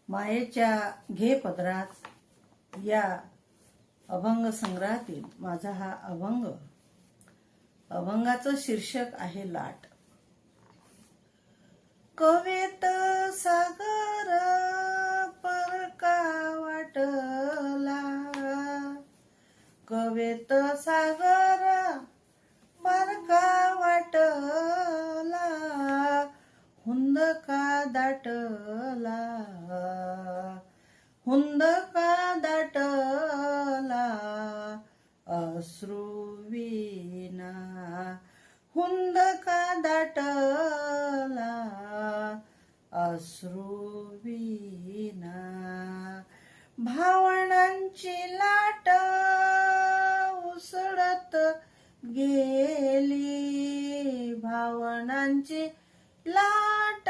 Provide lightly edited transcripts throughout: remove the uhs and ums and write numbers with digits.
मायेच्या घे पदरात या अभंग संग्रहातील माझा हा अभंग. अभंगाचं शीर्षक आहे लाट. कवेत सागर परका वाटला, कवेत सागर परका वाटला, हुंदका दाटला, हुंदका दाटला, अश्रुविना हुंदका दाटला, अश्रुविना. भावनांची लाट उसळत गेली, भावनांची लाट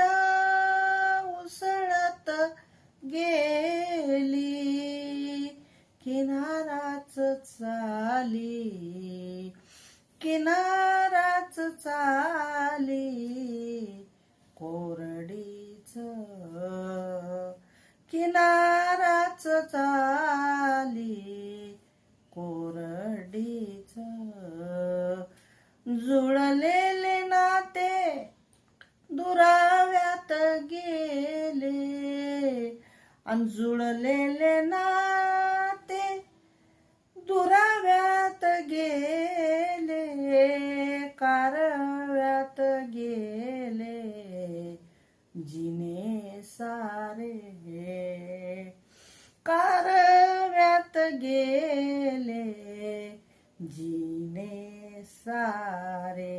उसळत गेली, किनाराच चाली, किनाराच चाली, कोरडीच किनाराच चाली, कोरडीच. जुळलेले नाते दुराव्यात गेले, अन जुळलेले नाते दुराव्यात गेले, कारव्यात गेले, जिने सारे कारव्यात गेले, जिने सारे.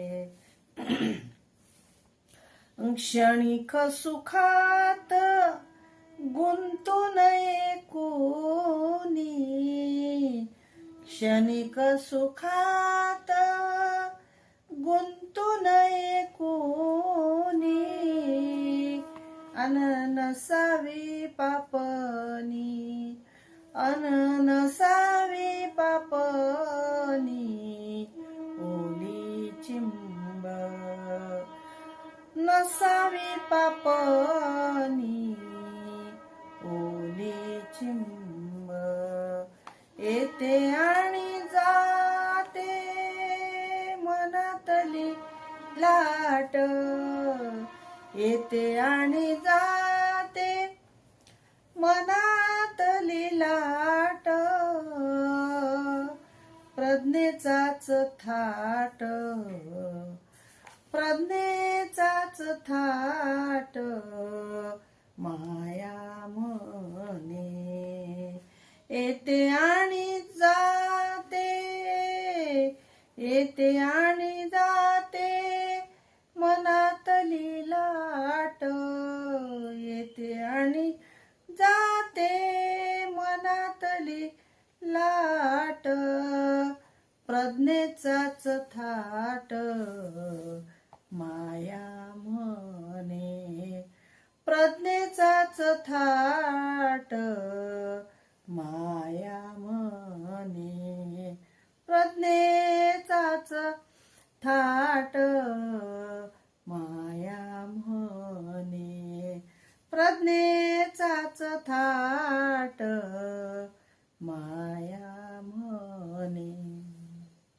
क्षणिक सुखात गुंतून कोणी, क्षणिक सुखात गुंतून कोणी, अन नसावी पापणी, अन नसावी पापणी, ओली चिंब नसावी पापणी, ओली चिंब. येते आणि जाते मनातली लाट, येते आणि जाते मनातली लाट, प्रज्ञेचाच थाट, प्रज्ञेचाच थाट, माया म्हणे. येते आणि जाते, येते आणि जाते मनातली लाट, येते आणि जाते मनातली लाट, प्रज्ञेचाच थाट, माया म्हणे. प्रज्ञेचाच थाट.